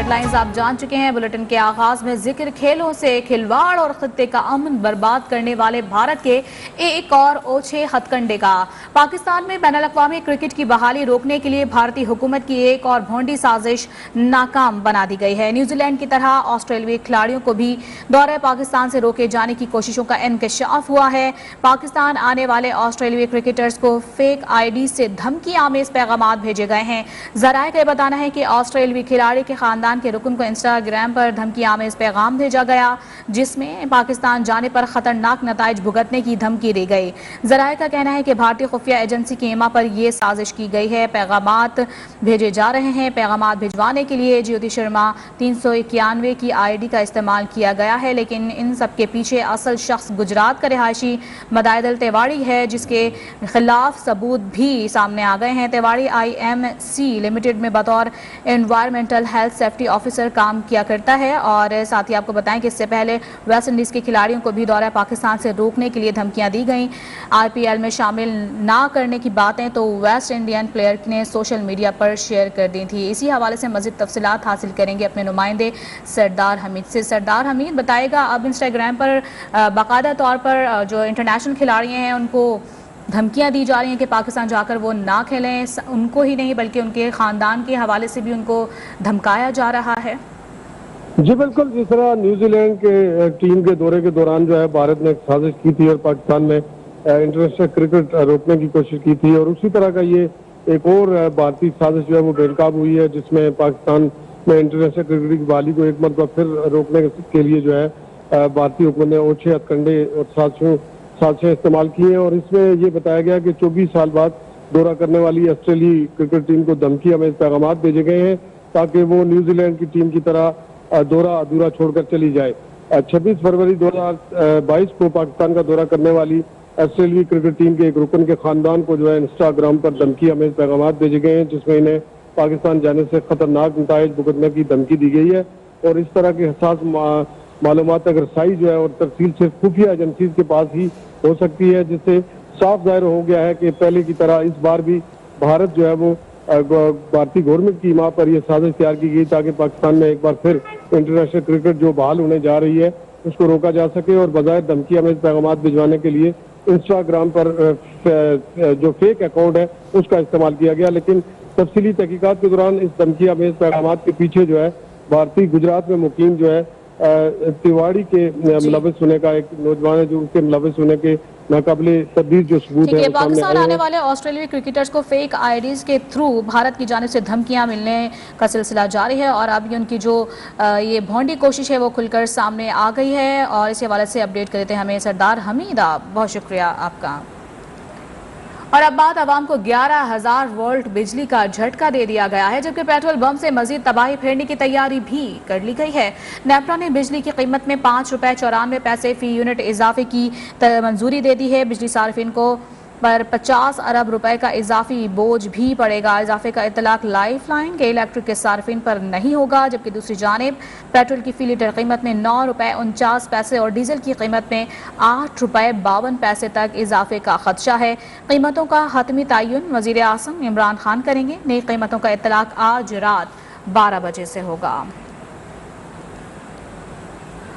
Headlines आप जान चुके हैं। बुलेटिन के आगाज में जिक्र खेलों से खिलवाड़ और खित्ते का अमन बर्बाद करने वाले भारत के एक और ओछे हथकंडे का। पाकिस्तान में बैनुल-अक़वामी क्रिकेट की बहाली रोकने के लिए भारतीय हुकूमत की एक और भोंडी साजिश नाकाम बना दी गई है। न्यूजीलैंड की तरह ऑस्ट्रेलियाई खिलाड़ियों को भी दौरे पाकिस्तान से रोके जाने की कोशिशों का इंकशाफ हुआ है। पाकिस्तान आने वाले ऑस्ट्रेलियाई क्रिकेटर्स को फेक ID से धमकी आमेज पैगाम भेजे गए हैं। जराये का बताना है कि ऑस्ट्रेलियाई खिलाड़ी के खानदान के रुकन को इंस्टाग्राम पर धमकी आमेज पैगाम भेजा गया, जिसमें पाकिस्तान जाने पर खतरनाक नताइज भुगतने की धमकी दी गई। जराये का कहना है कि भारतीय खुफिया एजेंसी की इमा पर यह साजिश की गई है। पैगामात भेजे जा रहे हैं। पैगामात भिजवाने के लिए ज्योति शर्मा 391 की ID का इस्तेमाल किया गया है, लेकिन इन सब के पीछे असल शख्स गुजरात का रिहायशी मदायदल तिवाड़ी है, जिसके खिलाफ सबूत भी सामने आ गए हैं। तिवाड़ी IMC लिमिटेड में बतौर एनवायरमेंटल हेल्थ सेफ्टी ऑफिसर काम किया करता है। और साथ ही आपको बताएं कि इससे पहले वेस्ट इंडीज के खिलाड़ियों को भी दौरा पाकिस्तान से रोकने के लिए धमकियां दी गई। IPL में शामिल ना करने की बातें तो वेस्ट इंडियन प्लेयर ने सोशल मीडिया पर शेयर कर दी थी। इसी हवाले से मजीद तफसीलात हासिल करेंगे अपने नुमाइंदे सरदार हमीद से। सरदार हमीद बताएगा, अब इंस्टाग्राम पर बाकायदा तौर पर जो इंटरनेशनल खिलाड़ी हैं उनको धमकियां दी जा रही हैं कि पाकिस्तान जाकर वो ना खेलें। उनको ही नहीं बल्कि उनके ख़ानदान के हवाले से भी उनको धमकाया जा रहा है। जी बिल्कुल, जिस तरह न्यूजीलैंड के टीम के दौरे के दौरान जो है भारत ने एक साजिश की थी और पाकिस्तान में इंटरनेशनल क्रिकेट रोकने की कोशिश की थी, और उसी तरह का ये एक और भारतीय साजिश जो है वो बेनकाब हुई है, जिसमें पाकिस्तान में इंटरनेशनल क्रिकेट की बहाली को एक मरतबा फिर रोकने के लिए जो है भारतीय हुकूमत ने ओछे हथकंडे और साजिशें इस्तेमाल की हैं। और इसमें ये बताया गया कि 24 साल बाद दौरा करने वाली ऑस्ट्रेलियाई क्रिकेट टीम को धमकी हमें पैगाम भेजे गए हैं ताकि वो न्यूजीलैंड की टीम की तरह दौरा अधूरा छोड़कर चली जाए। 26 फरवरी 2022 को पाकिस्तान का दौरा करने वाली ऑस्ट्रेलियाई क्रिकेट टीम के एक रुकन के खानदान को जो है इंस्टाग्राम पर धमकी हमें पैगाम भेजे गए हैं, जिसमें इन्हें पाकिस्तान जाने से खतरनाक नताइज भुगतने की धमकी दी गई है। और इस तरह की हसास मालूमात तक रसाई जो है और तफसील सिर्फ खुफिया एजेंसी के पास ही हो सकती है, जिससे साफ जाहिर हो गया है कि पहले की तरह इस बार भी भारत जो है वो भारतीय गवर्नमेंट की मां पर यह साजिश तैयार की गई ताकि पाकिस्तान में एक बार फिर इंटरनेशनल क्रिकेट जो बहाल होने जा रही है उसको रोका जा सके। और बजाय धमकी हमें पैगाम भिजवाने के लिए इंस्टाग्राम पर जो फेक अकाउंट है उसका इस्तेमाल किया गया। लेकिन तफसीली तहकीकात के दौरान इस धमकी हमें पैगाम के पीछे जो है भारतीय गुजरात में मुकीम जो है तिवाड़ी के मुलविस होने का एक नौजवान है, जो उसके मुलविस होने के नाकाबिले तब्दील जो सबूत है। पाकिस्तान आने वाले ऑस्ट्रेलियाई क्रिकेटर्स को फेक IDs के थ्रू भारत की जानिब से धमकियां मिलने का सिलसिला जारी है, और अभी उनकी जो ये भोंडी कोशिश है वो खुलकर सामने आ गई है। और इस हवाले से अपडेट कर देते हैं हमें सरदार हमीद। बहुत शुक्रिया आपका। और अब बात आवाम को 11,000 वोल्ट बिजली का झटका दे दिया गया है, जबकि पेट्रोल बम से मजीद तबाही फेरने की तैयारी भी कर ली गई है। नेपरा ने बिजली की कीमत में 5 रुपए 94 पैसे फी यूनिट इजाफे की मंजूरी दे दी है। बिजली सार्फिन को पर 50 अरब रुपए का इजाफी बोझ भी पड़ेगा। इजाफे का इतलाक लाइफ लाइन के इलेक्ट्रिक के सार्फिन पर नहीं होगा, जबकि दूसरी जानिब पेट्रोल की फी लीटर कीमत में 9 रुपए 49 पैसे और डीजल की कीमत में 8 रुपए 52 पैसे तक इजाफे का खदशा है। कीमतों का हतमी तयन वजीर आज़म इमरान खान करेंगे। नई कीमतों का इतलाक आज रात 12 बजे से होगा।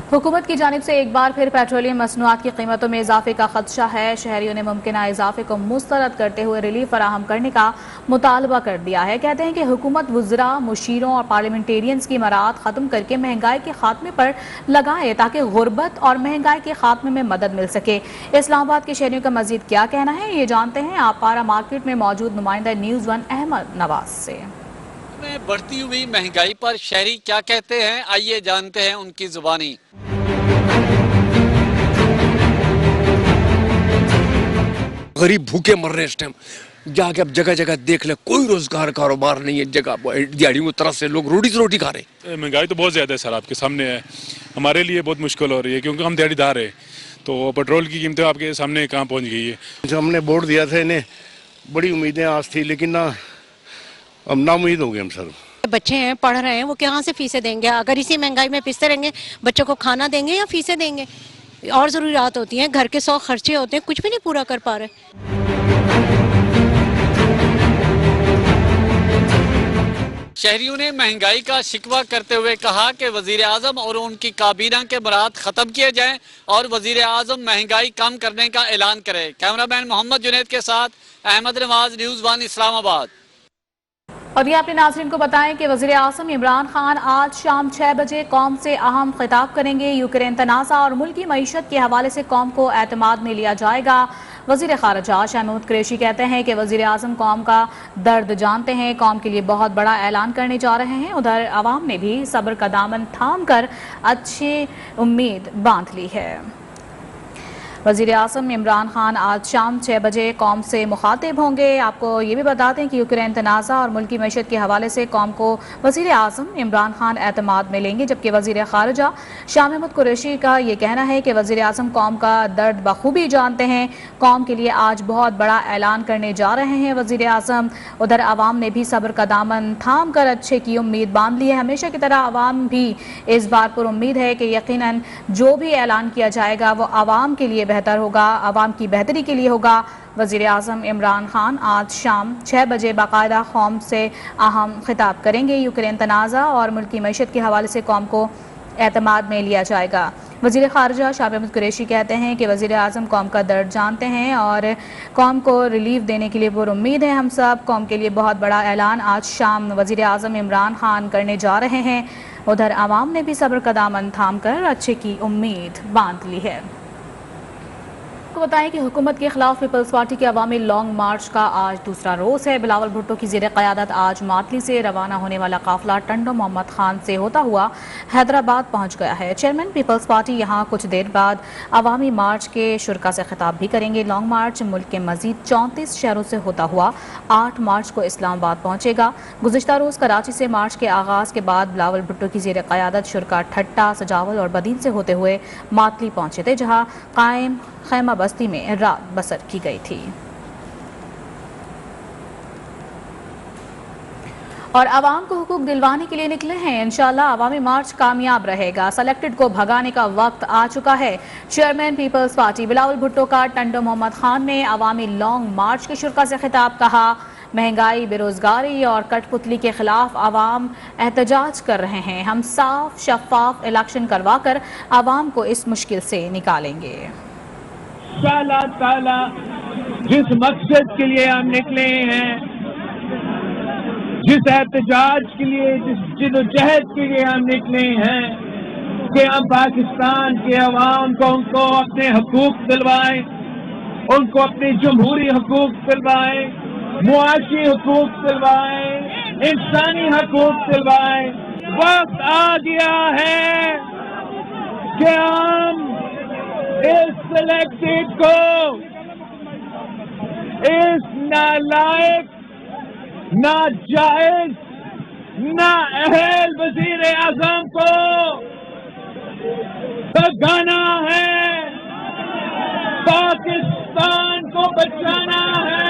हुकूमत की जानिब से एक बार फिर पेट्रोलियम मसनूआत की कीमतों में इजाफे का खदशा है। शहरियों ने मुमकिन इजाफे को मुस्तरद करते हुए रिलीफ फराहम करने का मुतालबा कर दिया है। कहते हैं कि हुकूमत वज़रा, मुशीरों और पार्लियामेंटेरियंस की मराद ख़त्म करके महंगाई के खात्मे पर लगाए ताकि गुर्बत और महंगाई के खात्मे में मदद मिल सके। इस्लामाबाद के शहरियों का मजीद क्या कहना है, ये जानते हैं आप पारा मार्केट में मौजूद नुमाइंदा न्यूज़ 1 अहमद नवाज से। में बढ़ती हुई महंगाई पर शहरी क्या कहते हैं, आइए जानते हैं उनकी जुबानी। गरीब भूखे मर रहे हैं इस टाइम, जाके अब जगह जगह देख ले, कोई रोजगार कारोबार नहीं है। जगह दिहाड़ियों की तरह से लोग रोटी से रोटी खा रहे हैं। महंगाई तो बहुत ज़्यादा है सर, आपके सामने है। हमारे लिए बहुत मुश्किल हो रही है क्योंकि हम दिहाड़ीदार है, तो पेट्रोल की कीमतें आपके सामने कहाँ पहुँच गई है। जो हमने वोट दिया था इन्हें बड़ी उम्मीदें आज थी, लेकिन ना अब नाउम्मीद हो गए हम सर। बच्चे हैं, पढ़ रहे हैं, वो कहाँ से फीसें देंगे? अगर इसी महंगाई में पिसते रहेंगे, बच्चों को खाना देंगे या फीसें देंगे? और ज़रूरियात होती हैं, घर के 100 खर्चे होते हैं, कुछ भी नहीं पूरा कर पा रहे। शहरियों ने महंगाई का शिकवा करते हुए कहा कि वजीर आजम और उनकी काबीना के मुराद खत्म किए जाएं और वजीर आजम महंगाई कम करने का ऐलान करे। कैमरामैन मोहम्मद जुनैद के साथ अहमद नवाज, न्यूज़ 1 इस्लामाबाद। और ये अपने नाज़रीन को बताएं कि वज़ीर आज़म इमरान खान आज शाम 6 बजे कौम से अहम खिताब करेंगे। यूक्रेन तनाज़ा और मुल्की मईशत के हवाले से कौम को एतमाद में लिया जाएगा। वज़ीर ख़ारिजा शाह महमूद कुरैशी कहते हैं कि वज़ीर आज़म कौम का दर्द जानते हैं, कौम के लिए बहुत बड़ा ऐलान करने जा रहे हैं। उधर आवाम ने भी सब्र का दामन थाम कर अच्छी उम्मीद बांध ली है। वज़ीर आज़म इमरान खान आज शाम 6 बजे कौम से मुखातिब होंगे। आपको ये भी बता दें कि यूक्रेन तनाज़ा और मुल्की मईशत के हवाले से कौम को वज़ीर आज़म इमरान खान एतमाद में लेंगे, जबकि वज़ीर ख़ारिजा शाह महमूद कुरैशी का ये कहना है कि वज़ीर आज़म कौम का दर्द बखूबी जानते हैं, कौम के लिए आज बहुत बड़ा ऐलान करने जा रहे हैं वज़ीर आज़म। उधर आवाम ने भी सब्र का दामन थाम कर अच्छे की उम्मीद बांध ली है। हमेशा की तरह आवाम भी इस बार पर उम्मीद है कि यकीनन जो भी ऐलान किया जाएगा वो आवाम के लिए बेहतर होगा, आवाम की बेहतरी के लिए होगा। वज़ीर आज़म इमरान खान आज शाम 6 बजे बाकायदा कौम से अहम खिताब करेंगे। यूक्रेन तनाज़ा और मुल्की मईशत के हवाले से कौम को एतमाद में लिया जाएगा। वज़ीर ख़ारिजा शाह महमूद कुरैशी कहते हैं कि वज़ीर आज़म कौम का दर्द जानते हैं और कौम को रिलीफ देने के लिए पुरुम्मीद है। हम सब कौम के लिए बहुत बड़ा ऐलान आज शाम वज़ीर आज़म इमरान खान करने जा रहे हैं। उधर आवाम ने भी सब्र का दामन थाम कर अच्छे की उम्मीद बांध ली है। आपको बताएं कि हुकूमत के खिलाफ पीपल्स पार्टी के अवामी लॉन्ग मार्च का आज दूसरा रोज़ है। बिलावल भुट्टो की ज़ेर क़यादत आज मातली से रवाना होने वाला काफिला टंडो मोहम्मद खान से होता हुआ हैदराबाद पहुंच गया है। चेयरमैन पीपल्स पार्टी यहां कुछ देर बाद अवामी मार्च के शुरा से खिताब भी करेंगे। लॉन्ग मार्च मुल्क के मजीद 34 शहरों से होता हुआ 8 मार्च को इस्लामाबाद पहुंचेगा। गुज़िश्ता रोज़ कराची से मार्च के आगाज़ के बाद बिलावल भुट्टो की ज़ेर क़यादत शुरा ठट्टा, सजावल और बदीन से होते हुए मातली पहुंचे थे, जहाँ कायम खैमा बस्ती में रात बसर की गई थी। और आवाम को हुकूक दिलवाने के लिए निकले हैं। इंशाअल्लाह अवामी मार्च कामयाब रहेगा। सेलेक्टेड को भगाने का वक्त आ चुका है। Chairman peoples party Bilawal Bhutto का टंडो मोहम्मद खान ने अवामी लॉन्ग मार्च के शुरा से खिताब कहा। महंगाई, बेरोजगारी और कठपुतली के खिलाफ आवाम एहतजाज कर रहे हैं। हम साफ शफाफ इलेक्शन करवा कर आवाम को इस मुश्किल से निकालेंगे। अल्लाह ताला जिस मकसद के लिए हम निकले हैं, जिस एहतजाज के लिए, जिस जिद्दोजहद के लिए हम निकले हैं कि हम पाकिस्तान के अवाम को उनको अपने हकूक दिलवाएं, उनको अपने जमहूरी हकूक दिलवाएं, मुआशी हकूक दिलवाएं, इंसानी हकूक दिलवाएं। वक्त आ गया है कि हम इस सिलेक्टेड को, इस नालायक, नाजायज, नाअहल वजीर आजम को भगाना है, पाकिस्तान को बचाना है।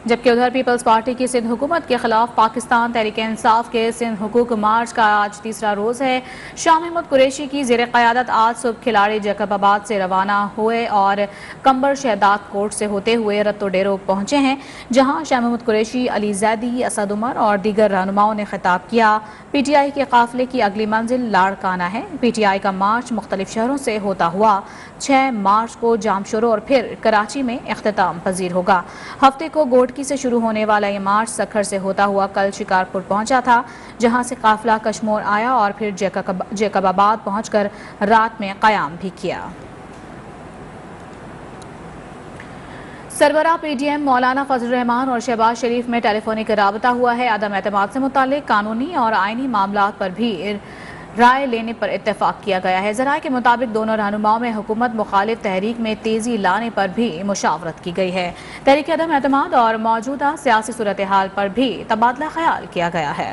जबकि उधर पीपल्स पार्टी की सिंध हुकूमत के खिलाफ पाकिस्तान तहरीक इंसाफ के सिंध हुकूक मार्च का आज तीसरा रोज़ है। शाह महमूद कुरैशी की ज़ेर क़यादत आज सुबह खिलाड़ी जैकबाबाद से रवाना हुए और कंबर शहदाद कोट से होते हुए रत्तो डेरो पहुँचे हैं, जहाँ शाह महमूद कुरैशी, अली जैदी, असद उमर और दीगर रहनुमाओं ने खिताब किया। PTI के काफिले की अगली मंजिल लाड़काना है। PTI का मार्च मुख्तलिफ शहरों से होता हुआ 6 मार्च को जामशोरो और फिर कराची में इख्तिताम पजीर होगा। हफ्ते को गोडकी से शुरू होने वाला ये मार्च सखर से होता हुआ कल शिकारपुर पहुंचा था, जहां से काफिला कश्मोर आया और फिर जैकबाबाद पहुंचकर रात में क़याम भी किया। सरबराह PDM मौलाना फजल रहमान और शहबाज शरीफ में टेलीफोनिक राबता हुआ है। अदम एतमाद से मुताल्लिक कानूनी और आइनी मामलात पर भी राय लेने पर इत्तेफाक किया गया है। ज़राए के मुताबिक दोनों रहनुमाओं में हुकूमत मुखालिफ तहरीक में तेज़ी लाने पर भी मुशावरत की गई है। तहरीक अदम एतमाद और मौजूदा सियासी सूरत हाल पर भी तबादला ख्याल किया गया है।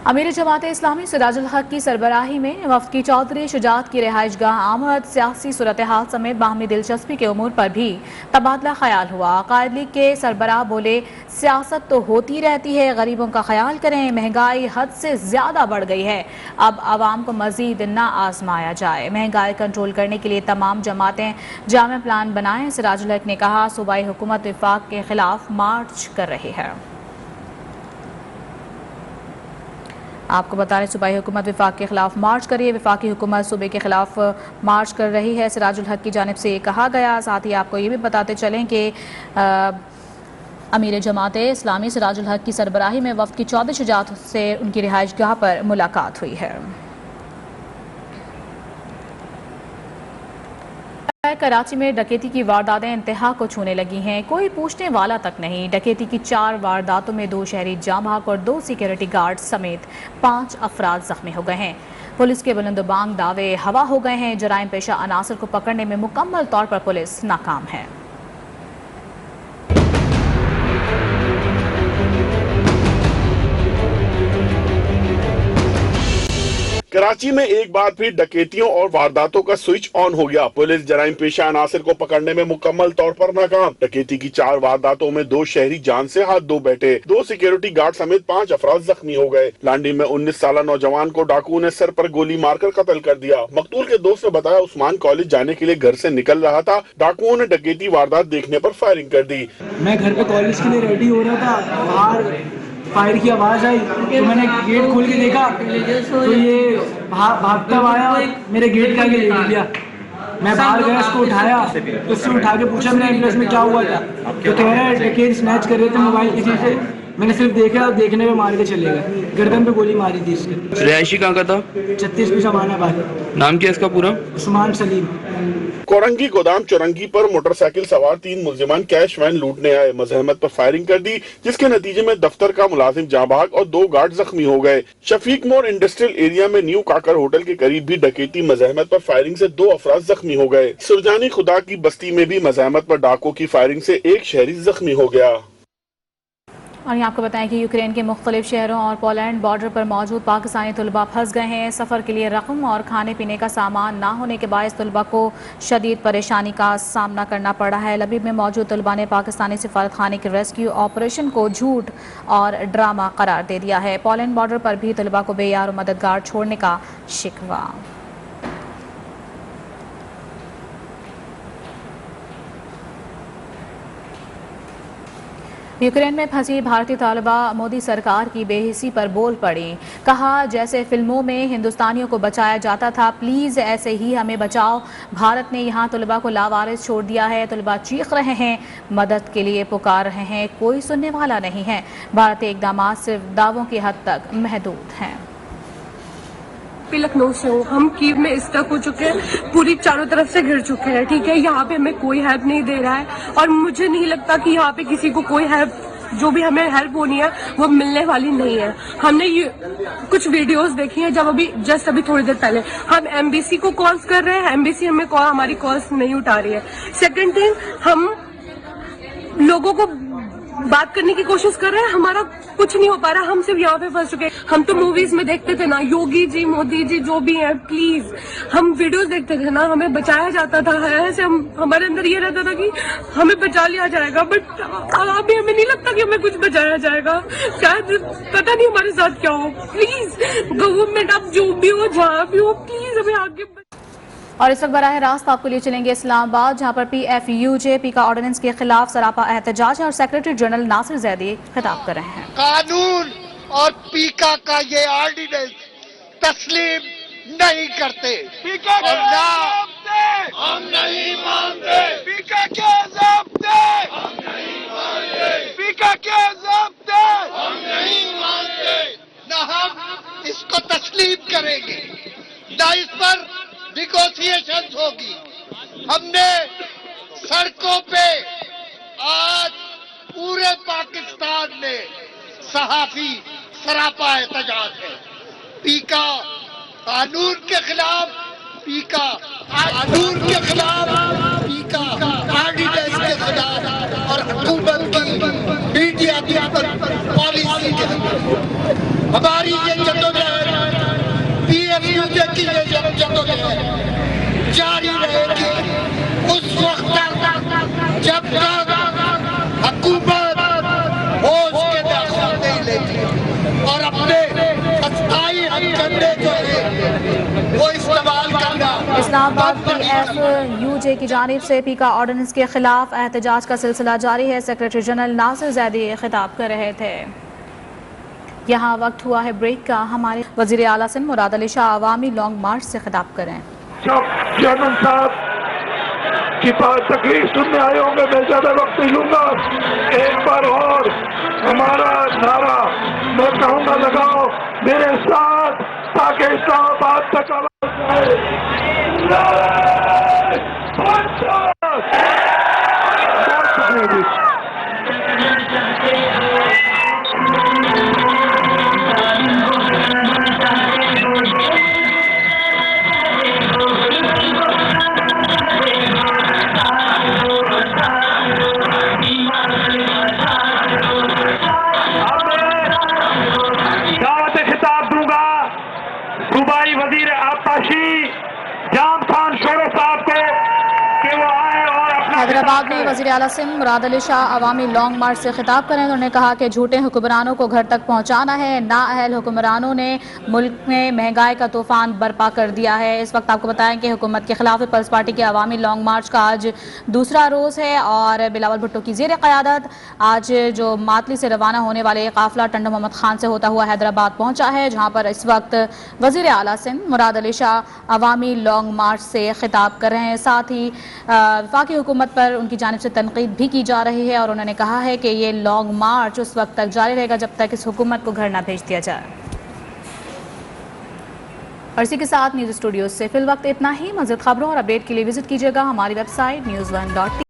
अमीर जमात इस्लामी सिराजुल हक की सरबराही में वफ्द की चौधरी शुजात की रिहाइशगाह आमद, सियासी सूरत हाल समेत बाहमी दिलचस्पी के उमूर पर भी तबादला ख्याल हुआ। कायद लीग के सरबराह बोले, सियासत तो होती रहती है, गरीबों का ख्याल करें, महंगाई हद से ज्यादा बढ़ गई है, अब आवाम को मजीद ना आजमाया जाए, महंगाई कंट्रोल करने के लिए तमाम जमातें जामे प्लान बनाएं। सिराजुल हक ने कहा, सूबाई हुकूमत विफाक के खिलाफ मार्च कर रही है। आपको बता रहे सूबाई हुकूमत विफाक के खिलाफ मार्च करिए, विफाकी हुकूमत सूबे के खिलाफ मार्च कर रही है, सिराजुल हक की जानिब से ये कहा गया। साथ ही आपको ये भी बताते चलें कि अमीर जमात इस्लामी सिराजुल हक की सरबराही में वफ्द की चौधरी शुजात से उनकी रिहाइशगाह पर मुलाकात हुई है। कराची में डकैती की वारदातें इंतहा को छूने लगी हैं, कोई पूछने वाला तक नहीं। डकैती की 4 वारदातों में 2 शहरी जाँ भाग और 2 सिक्योरिटी गार्ड समेत 5 अफराद जख्मी हो गए हैं। पुलिस के बुलंदबांग दावे हवा हो गए हैं। जराइम पेशा अनासर को पकड़ने में मुकम्मल तौर पर पुलिस नाकाम है। कराची में एक बार फिर डकैतियों और वारदातों का स्विच ऑन हो गया। पुलिस जराइम पेशा अनासर को पकड़ने में मुकम्मल तौर पर नाकाम। डकैती की 4 वारदातों में 2 शहरी जान से हाथ धो बैठे, 2 सिक्योरिटी गार्ड समेत 5 अफराद जख्मी हो गए। लांडी में 19 साल नौजवान को डाकुओं ने सर पर गोली मारकर कत्ल कर दिया। मकतूल के दोस्त ने बताया, उस्मान कॉलेज जाने के लिए घर से निकल रहा था, डाकुओं ने डकैती वारदात देखने पर फायरिंग कर दी। मैं घर पे कॉलेज के लिए रेडी हो रहा था, बाहर फायर की आवाज़ आई तो मैंने गेट खोल के देखा तो ये भागता हुआ आया और मेरे गेट के आगे ले लिया। मैं बाहर गया, उसको उठाया तो उससे उठा के पूछा मैंने एम्बुलेंस में क्या हुआ था, तो कह रहा है डकैत स्नैच कर रहे थे मोबाइल किसी से। मैंने सिर्फ देखा और देखने में मार के चले गए, गर्दन पे गोली मारी थी इसके। रिहायशी कहाँ का था? 36 भी जमानाबाद। नाम क्या इसका पूरा? उस्मान सलीम। कोरंगी गोदाम चौरंगी पर मोटरसाइकिल सवार 3 मुलजिमान कैश वैन लूटने आए, मजहमत पर फायरिंग कर दी, जिसके नतीजे में दफ्तर का मुलाजिम जाँ भाग और 2 गार्ड जख्मी हो गए। शफीक मोर इंडस्ट्रियल एरिया में न्यू काकर होटल के करीब भी डकैती मजहमत पर फायरिंग से 2 अफराद जख्मी हो गए। सुरजानी खुदा की बस्ती में भी मजहमत पर डाकुओं की फायरिंग से 1 शहरी जख्मी हो गया। और यहाँ आपको बताएं कि यूक्रेन के मुख्तलिफ शहरों और पोलैंड बॉर्डर पर मौजूद पाकिस्तानी तलबा फंस गए हैं। सफ़र के लिए रकम और खाने पीने का सामान ना होने के बायस तलबा को शदीद परेशानी का सामना करना पड़ा है। लबीब में मौजूद तलबा ने पाकिस्तानी सफारत खाने के रेस्क्यू ऑपरेशन को झूठ और ड्रामा करार दे दिया है। पोलैंड बॉर्डर पर भी तलबा को बेयार और मददगार छोड़ने का शिकवा। यूक्रेन में फंसी भारतीय तालिबा मोदी सरकार की बेहिसी पर बोल पड़ी। कहा, जैसे फिल्मों में हिंदुस्तानियों को बचाया जाता था, प्लीज़ ऐसे ही हमें बचाओ। भारत ने यहाँ तलबा को लावारिस छोड़ दिया है। तलबा चीख रहे हैं, मदद के लिए पुकार रहे हैं, कोई सुनने वाला नहीं है। भारतीय इक़दामात सिर्फ दावों की हद तक महदूद हैं। लखनऊ से हूँ, हम कीव में इस तक हो चुके हैं, पूरी चारों तरफ से घिर चुके हैं। ठीक है, यहाँ पे हमें कोई हेल्प नहीं दे रहा है और मुझे नहीं लगता कि यहाँ पे किसी को कोई हेल्प, जो भी हमें हेल्प होनी है वो मिलने वाली नहीं है। हमने ये कुछ वीडियोस देखी हैं, जब अभी थोड़ी देर पहले हम एमबीसी को कॉल्स कर रहे हैं, एमबीसी हमारी कॉल्स नहीं उठा रही है। सेकंड थिंग, हम लोगों को बात करने की कोशिश कर रहे हैं, हमारा कुछ नहीं हो पा रहा, हम सिर्फ यहाँ पे फंस चुके हैं। हम तो मूवीज में देखते थे ना, योगी जी, मोदी जी, जो भी है, प्लीज, हम वीडियोस देखते थे ना, हमें बचाया जाता था। ऐसे हमारे अंदर ये रहता था कि हमें बचा लिया जाएगा, बट अभी हमें नहीं लगता कि हमें कुछ बचाया जाएगा। शायद पता नहीं हमारे साथ क्या हो। प्लीज गवर्नमेंट, आप जो भी हो, जहाँ भी हो, प्लीज हमें आगे। और इस वक्त बराह रास्त आपको लिए चलेंगे इस्लामाबाद, जहां पर PFUJ पीका ऑर्डिनेंस के खिलाफ सरापा एहतजाज है और सेक्रेटरी जनरल नासिर जैदी खिताब कर रहे हैं। कानून और पीका का ये ऑर्डिनेंस तस्लीम नहीं करते और ना हम नहीं मानते। पीका के ज़ब्ते हम नहीं मानते, पीका के ज़ब्ते हम नहीं मानते, ना हम इसको तस्लीम करेंगे, ना इस पर निगोशिएशन होगी। हमने सड़कों पे आज पूरे पाकिस्तान में सहाफी सरापा एहतजाज है। पीका कानून के खिलाफ, पीका कानून के खिलाफ, पीका ऑर्डिनेंस के खिलाफ और हुकूमत की मीडिया की पॉलिसी के खिलाफ। हमारी ये जद्दोजहद, PFUJ की ये जद्दोजहद जारी रहेगी उस वक्त तक जब तक हुकूमत होश के दाखिल नहीं लेती और अपने अस्थायी हथकंडे जो है वो इस्तेमाल करना। इस्लामाबाद PFUJ की जानिब से पीका ऑर्डिनेंस के खिलाफ एहतजाज का सिलसिला जारी है। सेक्रेटरी जनरल नासिर जैदी खिताब कर रहे थे। यहाँ वक्त हुआ है ब्रेक का। हमारे वजीर आला सिंध मुराद अली शाह अवामी लॉन्ग मार्च से खिताब करें। चेयरमैन साहब की तकलीफ सुनने आए होंगे, मैं ज्यादा वक्त नहीं लूंगा। एक बार और हमारा नारा मैं कहूँगा लगाओ मेरे साथ ताकि इस्लामाबाद तक आवाज जाए। बहुत शुक्रिया। सूबाई वजीर आबपाशी जाम खान शोरो साहब को कि वो आए और हैदराबाद में वजीर आला सिंध मुराद अली शाह अवामी लॉन्ग मार्च से खिताब करें। उन्होंने कहा कि झूठे हुक्मरानों को घर तक पहुंचाना है। नाअहल हुक्मरानों ने मुल्क में महंगाई का तूफान बर्पा कर दिया है। इस वक्त आपको बताएं कि हुकूमत के खिलाफ पीपल्स पार्टी के अवामी लॉन्ग मार्च का आज दूसरा रोज़ है और बिलावल भुट्टो की ज़ेर क़यादत आज जो मातली से रवाना होने वाले काफिला टंडन मोहम्मद खान से होता हुआ हैदराबाद पहुंचा है, जहां पर इस वक्त वजीर आला सिंध मुराद अली शाह अवामी लॉन्ग मार्च से खिताब कर रहे हैं। साथ ही वफाकी हुकूमत पर उनकी जानिब से तनकीद भी की जा रही है और उन्होंने कहा है कि ये लॉन्ग मार्च उस वक्त तक जारी रहेगा जब तक इस हुकूमत को घर ना भेज दिया जाए। और इसी के साथ न्यूज़ स्टूडियो से फिल वक्त इतना ही। मज़ीद खबरों और अपडेट के लिए विजिट कीजिएगा हमारी वेबसाइट news1.tv।